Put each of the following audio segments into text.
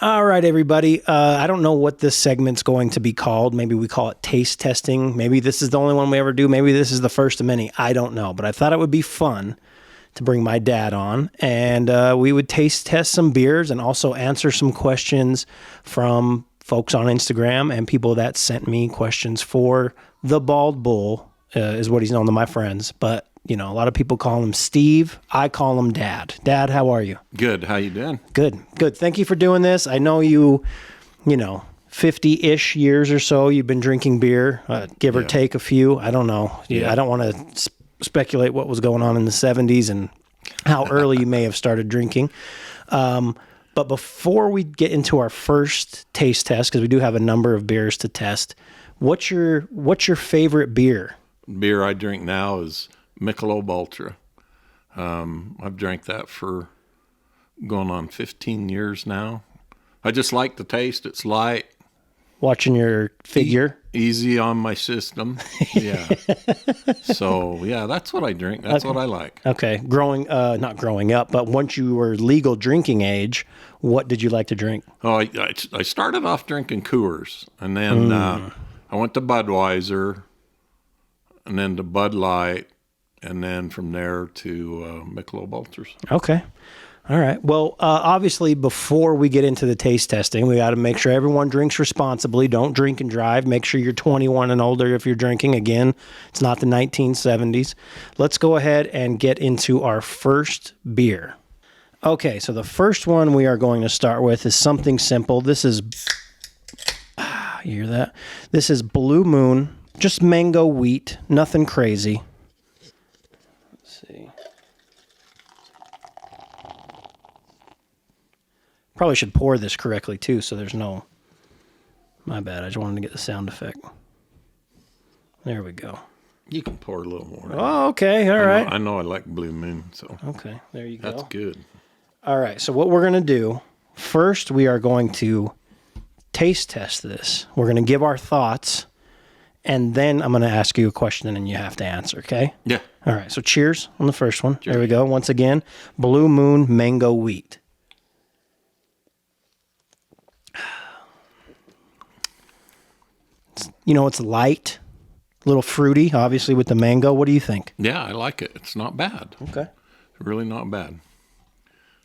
All right, everybody. I don't know what this segment's going to be called. Maybe we call it taste testing. Maybe this is the only one we ever do. Maybe this is the first of many. I don't know. But I thought it would be fun to bring my dad on, and we would taste test some beers and also answer some questions from folks on Instagram and people that sent me questions for the Bald Bull, is what he's known to my friends. But you know, a lot of people call him Steve. I call him Dad. Dad, how are you? Good. How you doing? Good. Thank you for doing this. I know you know, 50-ish years or so you've been drinking beer, give or take a few. I don't know. I don't want to speculate what was going on in the 70s and how early you may have started drinking. But before we get into our first taste test, because we do have a number of beers to test, what's your favorite beer? Beer I drink now is Michelob Ultra. I've drank that for going on 15 years now. I just like the taste. It's light. Watching your figure. Easy on my system. Yeah. So, yeah, that's what I drink. That's what I like. Okay. Not growing up, but once you were legal drinking age, what did you like to drink? Oh, I started off drinking Coors, and then I went to Budweiser, and then to Bud Light, and then from there to Michelob Ultras. Okay. All right. Well, obviously, before we get into the taste testing, we got to make sure everyone drinks responsibly. Don't drink and drive. Make sure you're 21 and older if you're drinking. Again, it's not the 1970s. Let's go ahead and get into our first beer. Okay, so the first one we are going to start with is something simple. This is, you hear that? This is Blue Moon, just mango wheat, nothing crazy. Probably should pour this correctly too, so there's no... My bad, I just wanted to get the sound effect. There we go. You can pour a little more. Oh, okay, all right. I know I like Blue Moon, so... Okay, there you go. That's good. All right, so what we're going to do, first we are going to taste test this. We're going to give our thoughts, and then I'm going to ask you a question, and then you have to answer, okay? Yeah. All right, so cheers on the first one. Cheers. There we go. Once again, Blue Moon Mango Wheat. You know, it's light, a little fruity, obviously, with the mango. What do you think? Yeah, I like it. It's not bad. Okay. It's really not bad.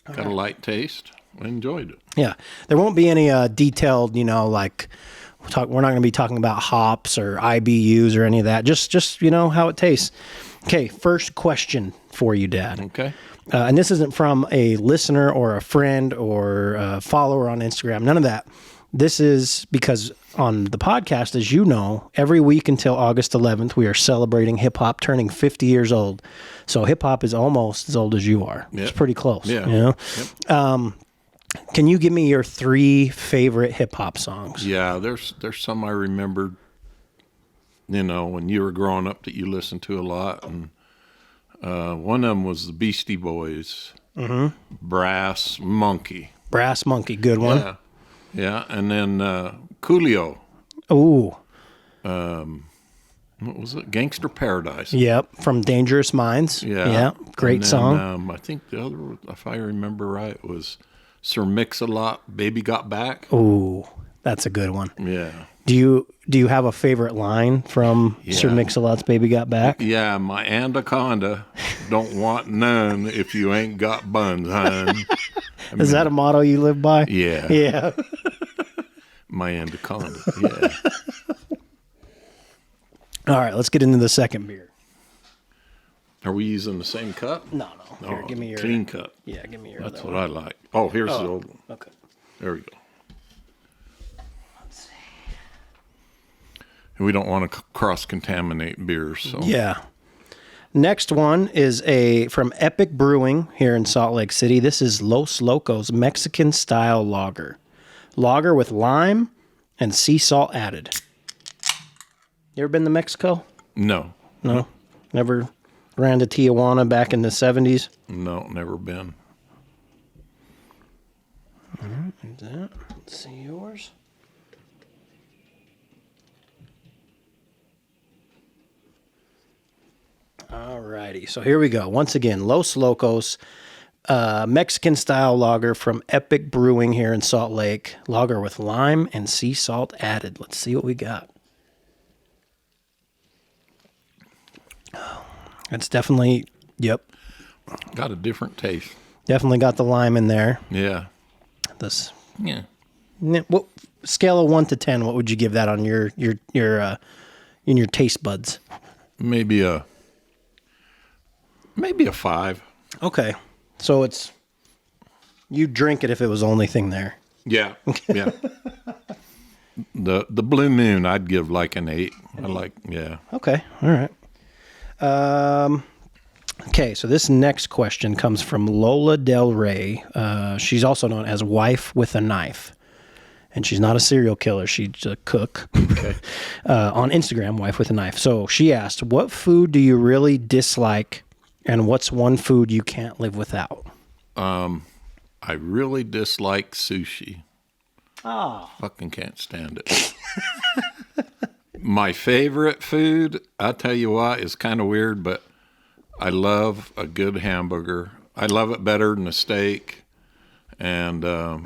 Got a light taste. I enjoyed it. Yeah. There won't be any detailed, you know, like, we're not going to be talking about hops or IBUs or any of that. Just you know, how it tastes. Okay, first question for you, Dad. Okay. And this isn't from a listener or a friend or a follower on Instagram. None of that. This is because on the podcast, as you know, every week until August 11th, we are celebrating hip-hop turning 50 years old. So hip-hop is almost as old as you are. Yep. It's pretty close. Yeah. You know? Yep. Can you give me your 3 favorite hip-hop songs? Yeah, there's some I remembered, you know, when you were growing up that you listened to a lot. And one of them was the Beastie Boys, Brass Monkey. Brass Monkey, good one. Yeah. Yeah, and then Coolio. Ooh. What was it? Gangster Paradise. Yep, from Dangerous Minds. Yeah. Great and then, song. I think the other, if I remember right, was Sir Mix-a-Lot, Baby Got Back. Ooh, that's a good one. Yeah. Do you have a favorite line from Sir Mix-a-Lot's Baby Got Back? Yeah, my anaconda don't want none if you ain't got buns, hon. Is that a motto you live by? Yeah. Yeah. My anaconda, yeah. All right, let's get into the second beer. Are we using the same cup? No. Here, give me your... Clean cup. Yeah, give me your That's other what one. I like. Oh, here's the old one. Okay. There we go. And we don't want to cross-contaminate beers, so... Yeah. Next one is from Epic Brewing here in Salt Lake City. This is Los Locos Mexican-style lager. Lager with lime and sea salt added. You ever been to Mexico? No. No? Never ran to Tijuana back in the 70s? No, never been. All right, and that. Let's see yours. All righty. So here we go. Once again, Los Locos Mexican style lager from Epic Brewing here in Salt Lake. Lager with lime and sea salt added. Let's see what we got. It's definitely, yep. Got a different taste. Definitely got the lime in there. Yeah. This. Yeah. What scale of 1 to 10? What would you give that on your in your taste buds? Maybe a 5. Okay, so you drink it if it was the only thing there. Yeah. Yeah. The Blue Moon, I'd give like an 8. Yeah. Okay, all right. Okay, so this next question comes from Lola Del Rey. She's also known as Wife with a Knife. And she's not a serial killer. She's a cook. Okay. On Instagram, Wife with a Knife. So she asked, what food do you really dislike, and what's one food you can't live without? I really dislike sushi. Oh. Fucking can't stand it. My favorite food, I'll tell you what, is kind of weird, but I love a good hamburger. I love it better than a steak. And a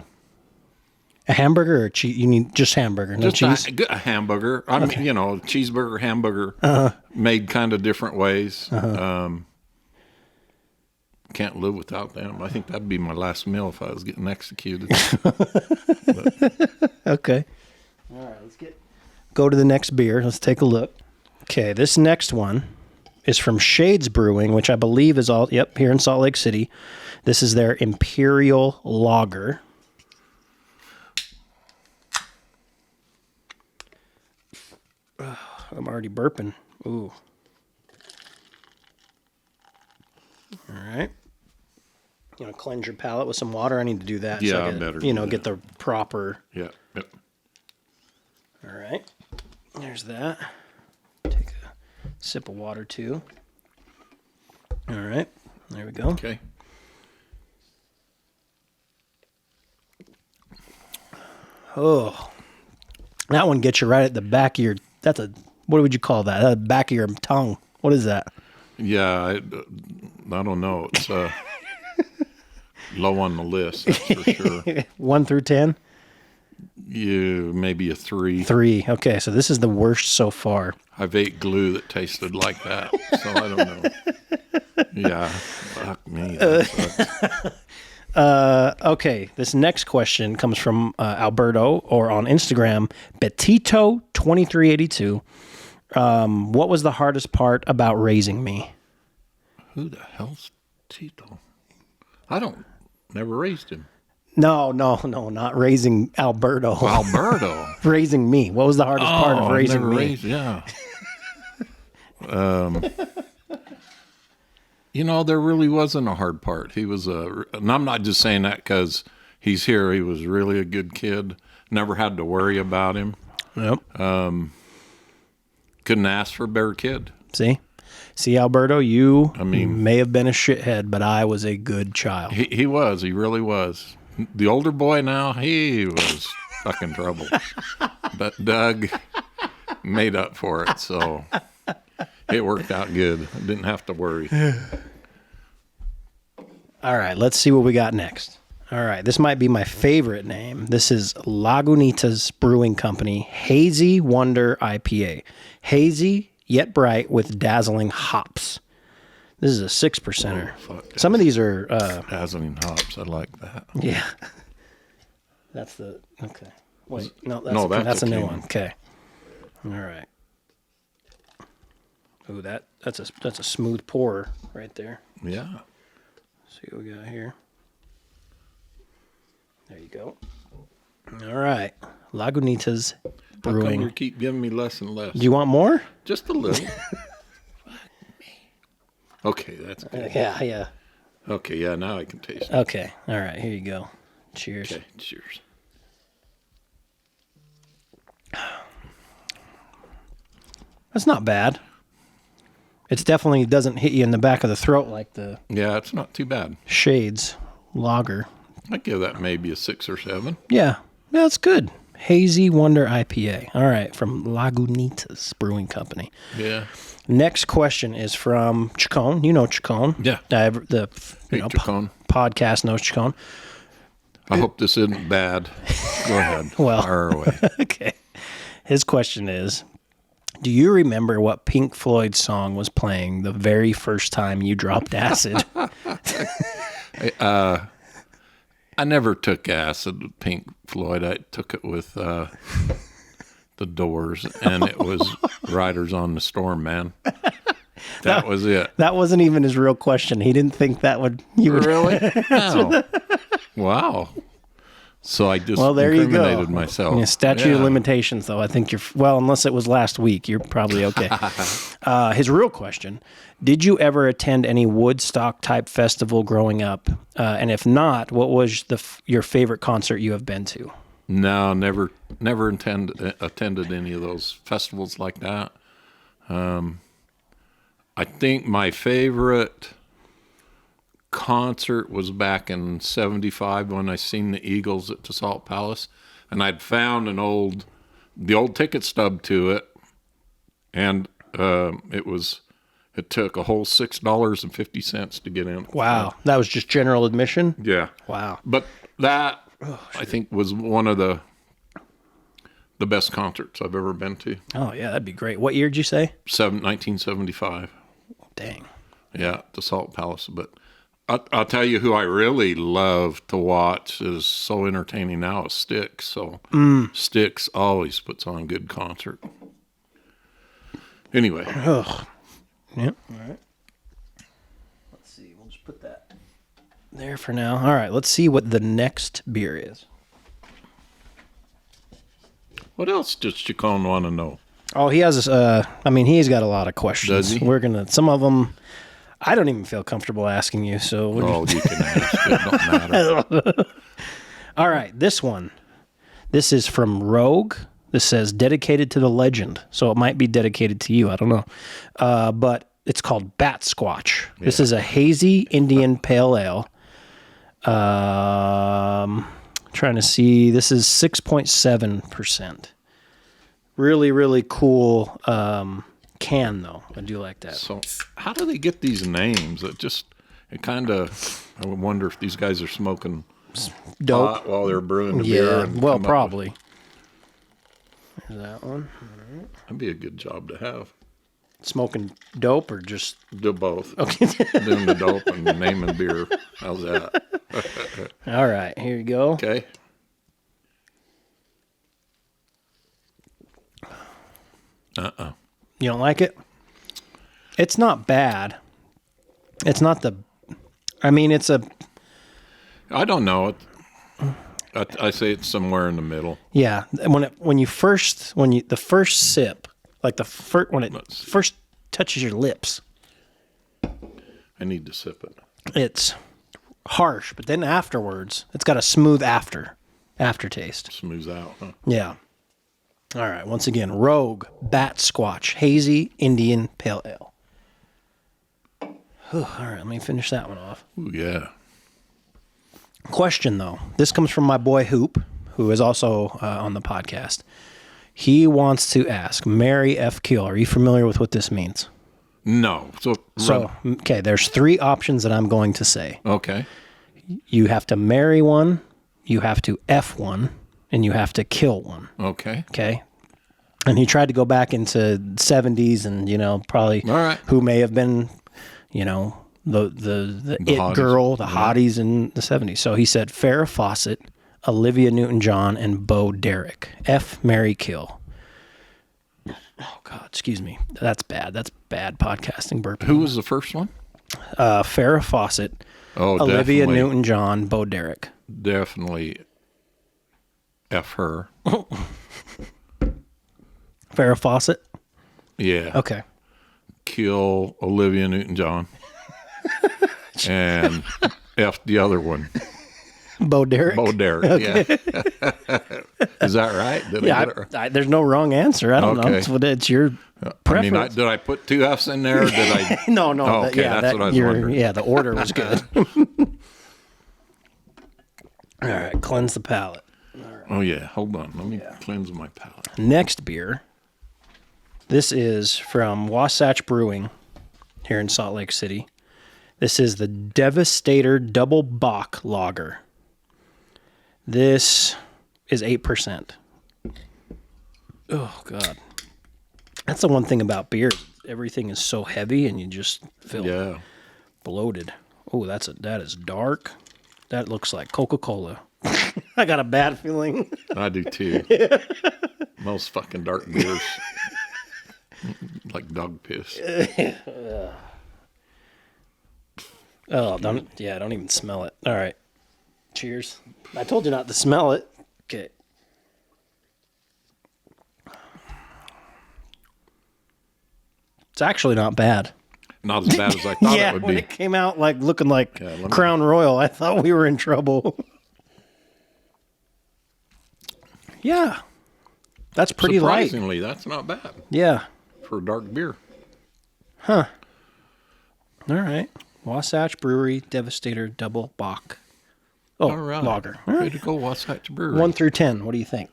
hamburger or cheese? You mean just hamburger, no cheese? A hamburger. I mean, cheeseburger, hamburger, made kind of different ways. Can't live without them. I think that'd be my last meal if I was getting executed. Okay. All right, go to the next beer. Let's take a look. Okay, this next one is from Shades Brewing, which I believe is here in Salt Lake City. This is their Imperial Lager. I'm already burping. Ooh. All right. Cleanse your palate with some water. I need to do that. Yeah, so I better. get the proper. Yeah. Yep. All right. There's that. Take a sip of water too. All right. There we go. Okay. Oh, that one gets you right at the back of your. What would you call that? The back of your tongue. What is that? Yeah, I don't know. It's low on the list, that's for sure. 1 through 10? Maybe a 3. 3. Okay, so this is the worst so far. I've ate glue that tasted like that, so I don't know. Yeah, fuck me. Okay, this next question comes from Alberto, or on Instagram, Betito2382. What was the hardest part about raising me? Who the hell's Tito? Never raised him. No, not raising Alberto. Alberto. Raising me. What was the hardest part of raising me? Yeah. There really wasn't a hard part. He was and I'm not just saying that because he's here. He was really a good kid. Never had to worry about him. Yep. Couldn't ask for a better kid. See, Alberto, you may have been a shithead, but I was a good child. He was. He really was. The older boy now, he was fucking trouble. But Doug made up for it, so it worked out good. I didn't have to worry. All right, let's see what we got next. All right, this might be my favorite name. This is Lagunitas Brewing Company Hazy Wonder IPA. Hazy, yet bright with dazzling hops. This is a 6%er. Some of these are... dazzling hops, I like that. Yeah. That's the... Okay. Wait, that's a new one. Okay. All right. Ooh, that's a smooth pour right there. Yeah. Let's see what we got here. There you go. All right. Lagunitas Brewing. How come you keep giving me less and less? Do you want more? Just a little. Okay, that's good. Yeah. Okay, yeah, now I can taste it. Okay. All right, here you go. Cheers. Okay, cheers. That's not bad. It definitely doesn't hit you in the back of the throat like the... Yeah, it's not too bad. Shades Lager. I'd give that maybe a 6 or 7. Yeah, that's good. Hazy Wonder IPA. All right, from Lagunitas Brewing Company. Yeah. Next question is from Chacon. You know Chacon. Yeah. The Chacon. podcast knows Chacon. I hope this isn't bad. Go ahead. Well, fire away. Okay. His question is, do you remember what Pink Floyd song was playing the very first time you dropped acid? I never took acid with Pink Floyd. I took it with the Doors, and it was Riders on the Storm, man. That was it. That wasn't even his real question. He didn't think that would... Really? No. Wow. So I just there you go. incriminated myself. Yeah, statute of limitations, though. I think you're... Well, unless it was last week, you're probably okay. His real question, did you ever attend any Woodstock-type festival growing up? And if not, what was your favorite concert you have been to? No, never attended any of those festivals like that. I think my favorite concert was back in '75 when I seen the Eagles at the Salt Palace, and I'd found the old ticket stub to it, and it took a whole $6.50 to get in. Wow, that was just general admission? Yeah. Wow. But that I think was one of the best concerts I've ever been to. Oh yeah, that'd be great. What year did you say? 1975. Dang. Yeah, the Salt Palace. But I'll tell you who I really love to watch is so entertaining now is Styx. So Styx always puts on a good concert. Anyway. Ugh. Yep. All right. Let's see. We'll just put that there for now. All right. Let's see what the next beer is. What else does Chacon want to know? Oh, he has. He's got a lot of questions. Does he? We're gonna. Some of them, I don't even feel comfortable asking you. So. You can ask. It don't matter. All right. This one. This is from Rogue. This says dedicated to the legend, so it might be dedicated to you. I don't know, but it's called Bat Squatch. Yeah. This is a hazy Indian pale ale. Trying to see. This is 6.7%. Really, really cool can, though. I do like that. So how do they get these names? I wonder if these guys are smoking dope pot while they're brewing the beer. Yeah, and well, probably. There's that one. All right. That'd be a good job to have. Smoking dope or just... Do both. Okay. Doing the dope and naming beer. How's that? All right, here you go. Okay. You don't like it? It's not bad. It's not the... it's a... I don't know. I say it's somewhere in the middle. Yeah, when the first sip, like when it first touches your lips, I need to sip it. It's harsh, but then afterwards, it's got a smooth aftertaste. Smooths out, huh? Yeah. All right. Once again, Rogue Bat Squatch Hazy Indian Pale Ale. Whew, all right, let me finish that one off. Ooh, yeah. Question, though. This comes from my boy Hoop, who is also on the podcast. He wants to ask, Mary F. Kill. Are you familiar with what this means? No. So, okay, there's 3 options that I'm going to say. Okay. You have to marry one, you have to F one, and you have to kill one. Okay. Okay? And he tried to go back into 70s and, probably who may have been, the it hotties. Girl, the hotties in the 70s. So he said Farrah Fawcett, Olivia Newton-John, and Bo Derek. F, marry, kill. Oh, God, excuse me. That's bad. That's bad podcasting burping. Who was the first one? Farrah Fawcett, Olivia Newton-John, Bo Derek. Definitely F her. Farrah Fawcett? Yeah. Okay. Kill Olivia Newton-John. And F the other one. Bo Derek? Okay. Yeah. Is that right? Did I get it right? There's no wrong answer. I don't know. It's your preference. Did I put 2 F's in there? Or did I? No. Oh, okay, that's what I was wondering. Yeah, the order was good. All right, cleanse the palate. All right. Oh, yeah. Hold on. Let me cleanse my palate. Next beer. This is from Wasatch Brewing here in Salt Lake City. This is the Devastator Double Bock Lager. This is 8%. Oh, God. That's the one thing about beer. Everything is so heavy and you just feel bloated. Oh, that is dark. That looks like Coca-Cola. I got a bad feeling. I do too. Most fucking dark beers. Like dog piss. Oh, don't even smell it. All right. Cheers. I told you not to smell it. Okay. It's actually not bad. Not as bad as I thought it would be. When it came out like looking like Crown Royal, I thought we were in trouble. Yeah. That's pretty light. Surprisingly, that's not bad. Yeah. For a dark beer. Huh. All right. Wasatch Brewery Devastator Double Bock. Oh, all right. Lager. All right. Way to go, Wasatch Brewery. 1 through 10. What do you think?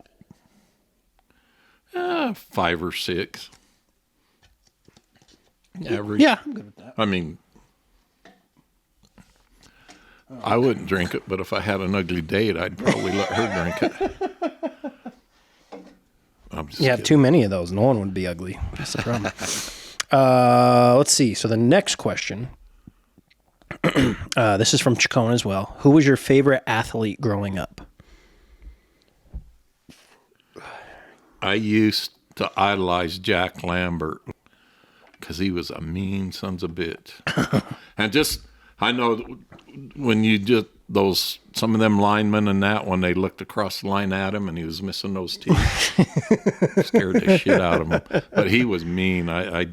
5 or 6. Average. Yeah, I'm good with that. I mean, I wouldn't drink it, but if I had an ugly date, I'd probably let her drink it. I'm just You have kidding. too many of those. No one would be ugly. That's the problem. Let's see. So the next question. This is from Chacon as well. Who was your favorite athlete growing up? I used to idolize Jack Lambert because he was a mean sons of bitch. And just, I know when you just, some of them linemen and that, when they looked across the line at him and he was missing those teeth, scared the shit out of him. But he was mean. I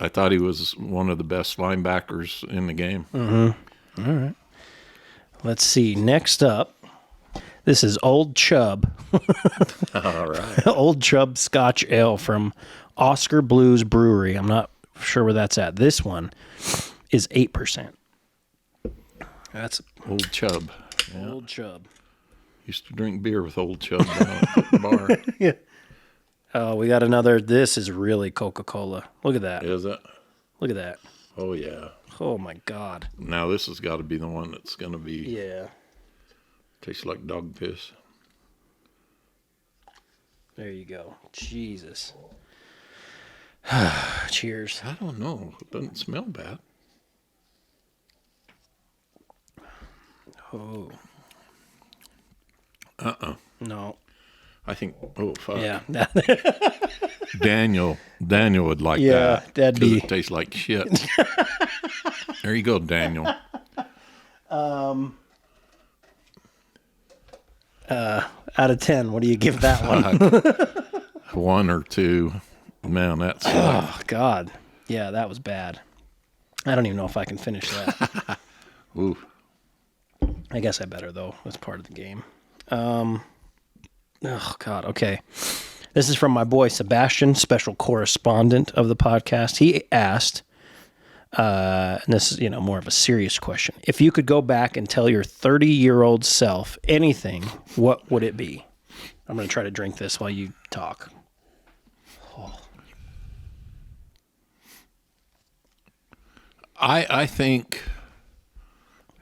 thought he was one of the best linebackers in the game. Mm-hmm. All right. Let's see. Next up, this is Old Chub. All right. Old Chub Scotch Ale from Oscar Blues Brewery. I'm not sure where that's at. This one is 8%. That's Old Chub. Yeah. Old Chub. Used to drink beer with Old Chub down at the bar. Yeah. Oh, we got another. This is really Coca-Cola. Look at that. Is it? Look at that. Oh, yeah. Oh, my God. Now this has got to be the one that's going to be... Yeah. Tastes like dog piss. There you go. Jesus. Cheers. I don't know. It doesn't smell bad. Oh. No. I think, oh, fuck. Yeah. Daniel would like Yeah, that. that'd 'cause be- it tastes like shit. There you go, Daniel. Out of 10, what do you give that one? 1 or 2. Man, that's Oh, God. Yeah, that was bad. I don't even know if I can finish that. ooh. I guess I better, though. That's part of the game. Oh, God. Okay. This is from my boy Sebastian, special correspondent of the podcast. He asked, and this is, more of a serious question. If you could go back and tell your 30-year-old self anything, what would it be? I'm going to try to drink this while you talk. I think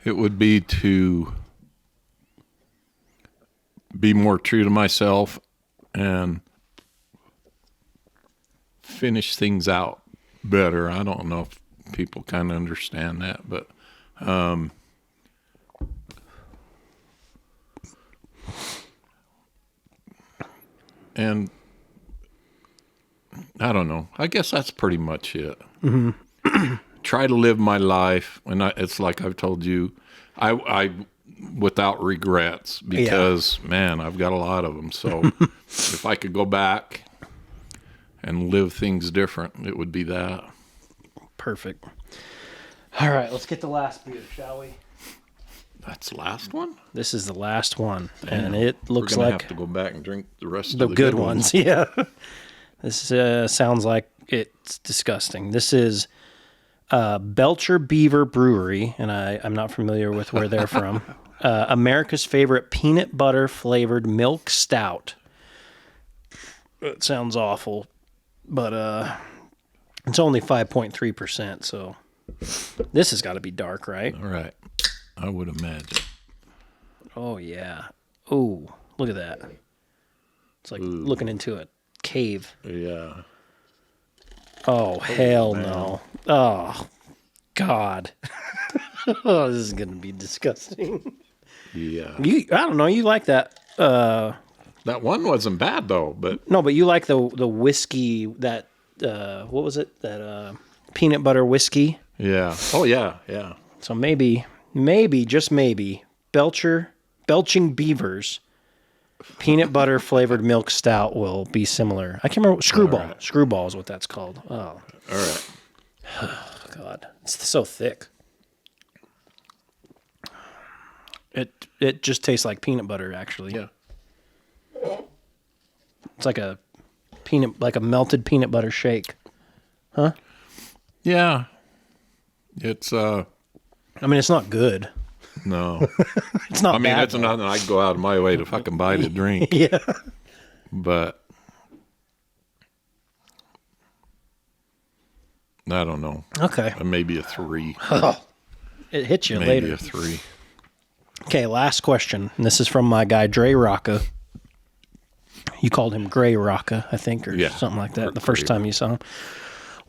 it would be to be more true to myself and finish things out better. I don't know if people kind of understand that, but and I don't know. I guess that's pretty much it. Mm-hmm. Try to live my life, and it's like I've told you, I without regrets, because man, I've got a lot of them. So if I could go back and live things different, it would be that. Perfect. All right, let's get the last beer, shall we? That's the last one? This is the last one, and it looks We're gonna like have to go back and drink the rest the of the good ones. Yeah. This sounds like it's disgusting. This is Belcher Beaver Brewery, and I'm not familiar with where they're from. America's favorite peanut butter flavored milk stout. It sounds awful, but it's only 5.3%, so this has got to be dark, right? All right. I would imagine. Oh, yeah. Oh, look at that. It's like looking into a cave. Yeah. Oh, hell no. Oh, God. Oh, this is going to be disgusting. Yeah. I don't know. You like that. That one wasn't bad, though, but... No, but you like the whiskey, that, what was it? That peanut butter whiskey. Yeah. Oh, yeah, yeah. So maybe, just maybe, Belching Beavers peanut butter flavored milk stout will be similar. I can't remember. Screwball. Right. Screwball is what that's called. Oh. All right. Oh, God. It's so thick. It just tastes like peanut butter, actually. Yeah. It's like a melted peanut butter shake. Huh? Yeah. It's, I mean, it's not good. no. It's not I mean, bad, it's nothing I'd go out of my way to fucking buy to drink. Yeah. But I don't know. Okay. Maybe a 3. It hits you Maybe later. a 3. Okay, last question. And this is from my guy, Dre Rocca. You called him Gray Rocca, I think, or something like that the first time you saw him.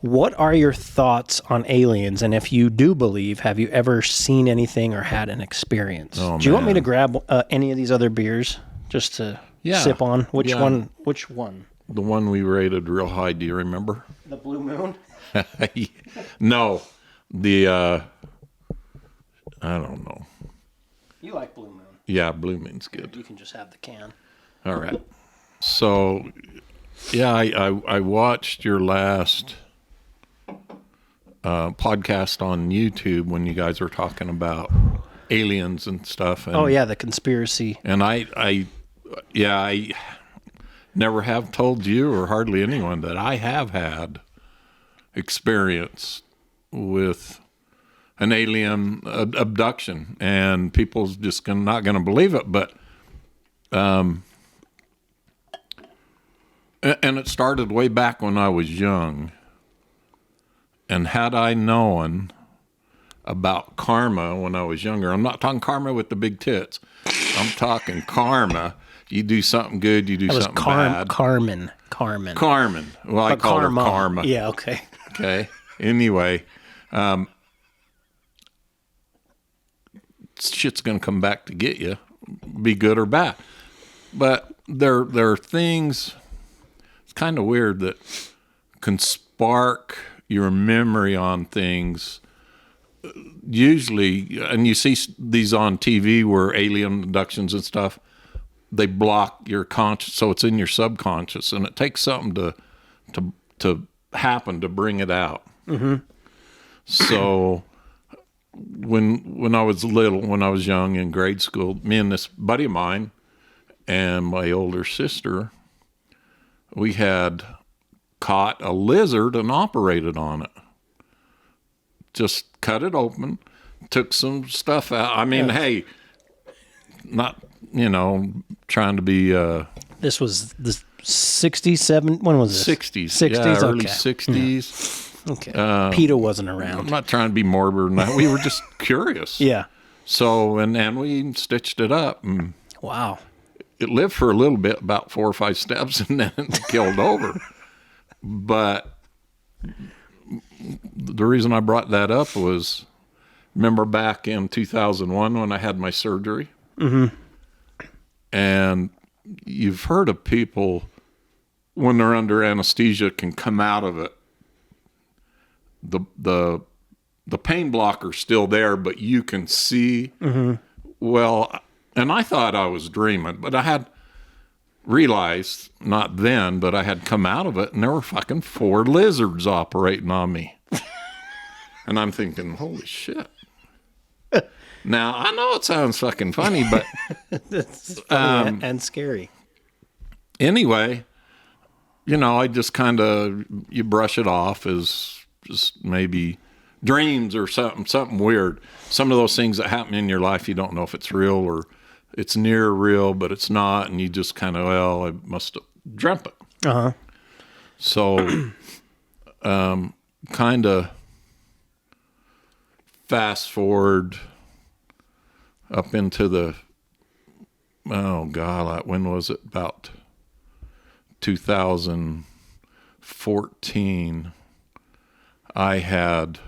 What are your thoughts on aliens? And if you do believe, have you ever seen anything or had an experience? Oh, do you want me man. to grab any of these other beers just to sip on? Which one? Which one? The one we rated real high, do you remember? The Blue Moon? No. The, I don't know. You like Blue Moon. Yeah, Blue Moon's good. You can just have the can. All right. So, yeah, I watched your last podcast on YouTube when you guys were talking about aliens and stuff. And, Oh, yeah, the conspiracy. And I never have told you or hardly anyone that I have had experience with an alien abduction, and people's just not going to believe it. But, and it started way back when I was young. And had I known about karma when I was younger, I'm not talking karma with the big tits. I'm talking karma. You do something good, you do something bad. Carmen. Well, I call her karma. Yeah, okay. Okay. Anyway, shit's going to come back to get you, be good or bad. But there are things, it's kind of weird, that can spark your memory on things. Usually, and you see these on TV where alien abductions and stuff, they block your conscious, so it's in your subconscious, and it takes something to happen to bring it out. Mm-hmm. So when I was little, when I was young in grade school, me and this buddy of mine and my older sister, we had caught a lizard and operated on it. Just cut it open, took some stuff out. I mean, hey, not, trying to be... This was the 67, when was this? 60s. 60s, yeah, early okay. 60s. Okay. PETA wasn't around. I'm not trying to be morbid. We were just curious. Yeah. So, and we stitched it up. And wow. it lived for a little bit, about 4 or 5 steps, and then it killed over. But the reason I brought that up was, remember back in 2001 when I had my surgery? Mm-hmm. And you've heard of people, when they're under anesthesia, can come out of it. The pain blocker's still there, but you can see. Mm-hmm. Well, and I thought I was dreaming, but I had realized, not then, but I had come out of it, and there were fucking 4 lizards operating on me. And I'm thinking, holy shit. Now, I know it sounds fucking funny, but... It's funny and scary. Anyway, I just kind of, you brush it off as just maybe dreams or something weird. Some of those things that happen in your life, you don't know if it's real or it's near real, but it's not, and you just kind of, well, I must have dreamt it. Uh-huh. So, kind of fast forward up into the, oh God, when was it? About 2014. I had,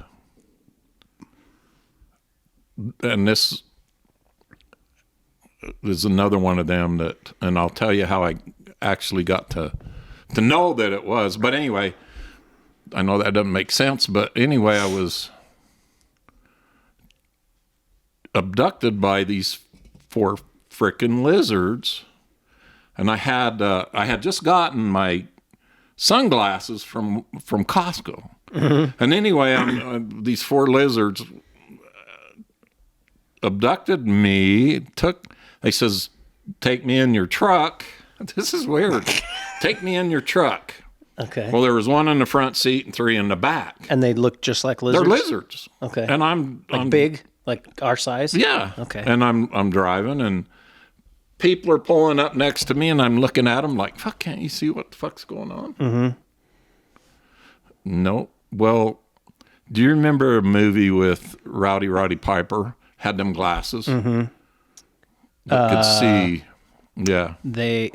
and this is another one of them that, and I'll tell you how I actually got to know that it was. But anyway, I know that doesn't make sense, but anyway, I was abducted by these 4 frickin' lizards, and I had just gotten my sunglasses from Costco. Mm-hmm. And anyway, these 4 lizards abducted me. They says, "Take me in your truck." This is weird. Take me in your truck. Okay. Well, there was 1 in the front seat and 3 in the back. And they look just like lizards? They're lizards. Okay. And I'm big, like our size? Yeah. Okay. And I'm driving, and people are pulling up next to me, and I'm looking at them like, fuck, can't you see what the fuck's going on? Mm-hmm. No. Well, do you remember a movie with Roddy Piper? Had them glasses. Mm-hmm. That could see. Yeah. They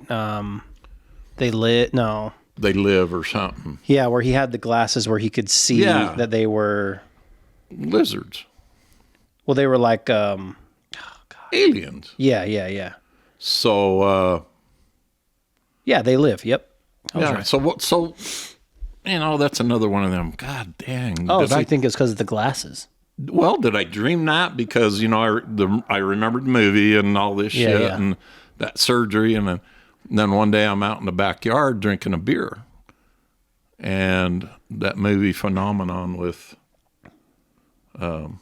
lit. No. They live or something. Yeah, where he had the glasses where he could see that they were lizards. Well, they were like aliens. Yeah. So yeah, they live. Yep. Yeah. Right. So that's another one of them. God dang. Oh, so you think it's because of the glasses? Well, did I dream that? Because, I remembered the movie and all this shit and that surgery. And then one day I'm out in the backyard drinking a beer. And that movie Phenomenon with John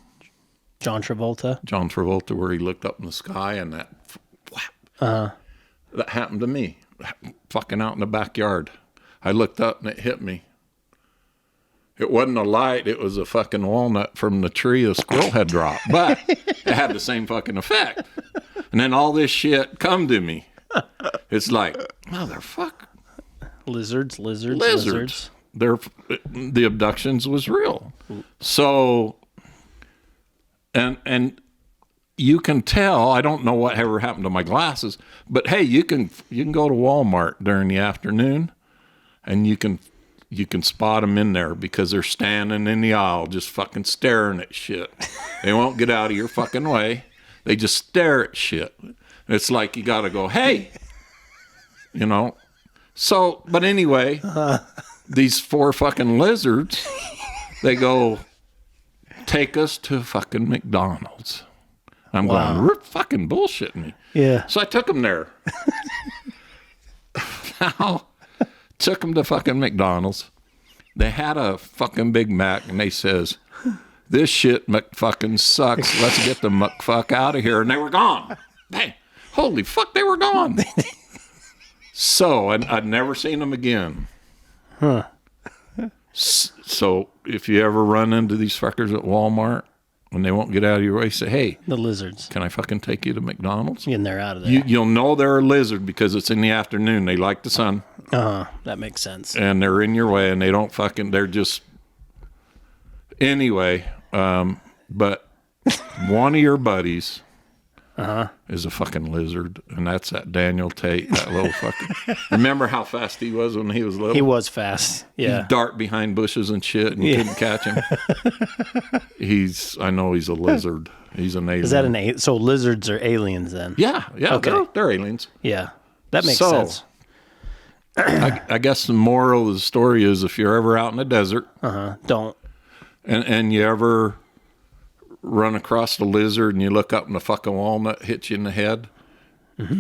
Travolta, where he looked up in the sky and that happened to me. Fucking out in the backyard. I looked up and it hit me. It wasn't a light. It was a fucking walnut from the tree a squirrel had dropped. But it had the same fucking effect. And then all this shit come to me. It's like, motherfucker. Lizards. The abductions was real. So, and you can tell, I don't know what ever happened to my glasses, but hey, you can go to Walmart during the afternoon and you can spot them in there because they're standing in the aisle just fucking staring at shit. They won't get out of your fucking way. They just stare at shit. It's like you got to go, hey, So, but anyway, these 4 fucking lizards, they go, take us to fucking McDonald's. I'm going, we're fucking bullshitting me. Yeah. So I took them there. Took them to fucking McDonald's. They had a fucking Big Mac, and they says, this shit McFucking sucks. Let's get the McFuck out of here. And they were gone. Bang. Holy fuck, they were gone. So, and I'd never seen them again. Huh. So, if you ever run into these fuckers at Walmart, when they won't get out of your way, say, hey. The lizards. Can I fucking take you to McDonald's? And they're out of there. You'll know they're a lizard because it's in the afternoon. They like the sun. That makes sense. And they're in your way, and they don't fucking, they're just, anyway, but one of your buddies is a fucking lizard, and that's that Daniel Tate, that little fucker. Remember how fast he was when he was little? He was fast, yeah. He'd dart behind bushes and shit, and you couldn't catch him. I know he's a lizard. He's an alien. Is that so lizards are aliens then? Yeah, okay. They're aliens. Yeah, that makes sense. I guess the moral of the story is if you're ever out in the desert, don't. And you ever run across the lizard and you look up and the fucking walnut hits you in the head,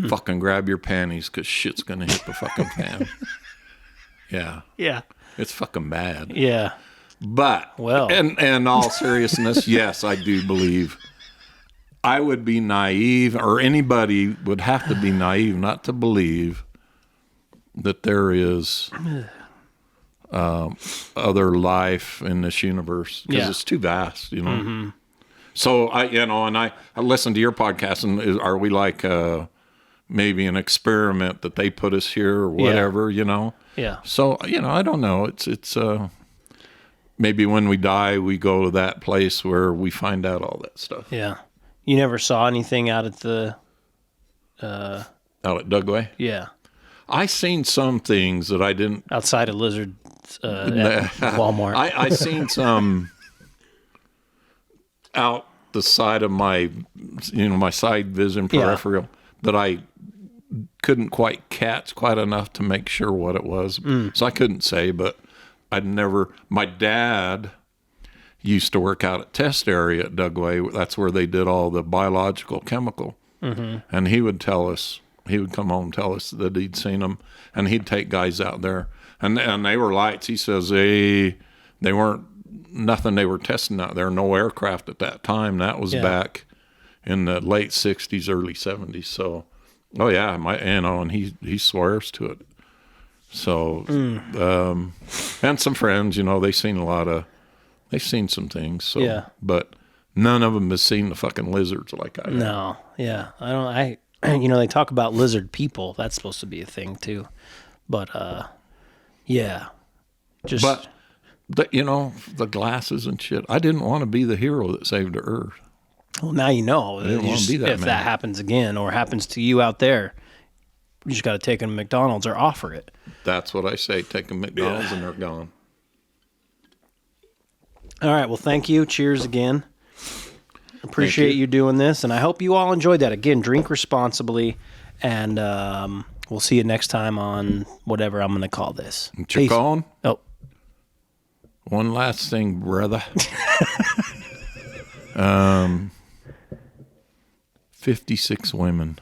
fucking grab your panties because shit's going to hit the fucking fan. Yeah. Yeah. It's fucking bad. Yeah. But, and all seriousness, yes, I do believe I would be naive, or anybody would have to be naive not to believe that there is other life in this universe because it's too vast, you know. Mm-hmm. So I listened to your podcast, and are we like maybe an experiment that they put us here or whatever, you know? Yeah. So I don't know. It's maybe when we die, we go to that place where we find out all that stuff. Yeah. You never saw anything out at the out at Dugway? Yeah. I seen some things that I didn't outside of Lizard at Walmart. I seen some out the side of my my side vision peripheral that I couldn't quite catch quite enough to make sure what it was. So I couldn't say, but my dad used to work out at test area at Dugway. That's where they did all the biological chemical. Mm-hmm. And he would come home and tell us that he'd seen them, and he'd take guys out there. And they were lights. He says they weren't nothing they were testing out there, no aircraft at that time. That was back in the late 60s, early 70s. So, and he swears to it. So, and some friends, they've seen some things. So, but none of them has seen the fucking lizards like I have. No, yeah. They talk about lizard people. That's supposed to be a thing too. But, But, the glasses and shit. I didn't want to be the hero that saved the earth. Well, now you know. I didn't want to be that if man. that happens again or happens to you out there, you just got to take them to McDonald's or offer it. That's what I say. Take them to McDonald's and they're gone. All right. Well, thank you. Cheers again. Appreciate you doing this, and I hope you all enjoyed that. Again, drink responsibly, and we'll see you next time on whatever I'm going to call this. You're calling? Oh. One last thing, brother. 56 women.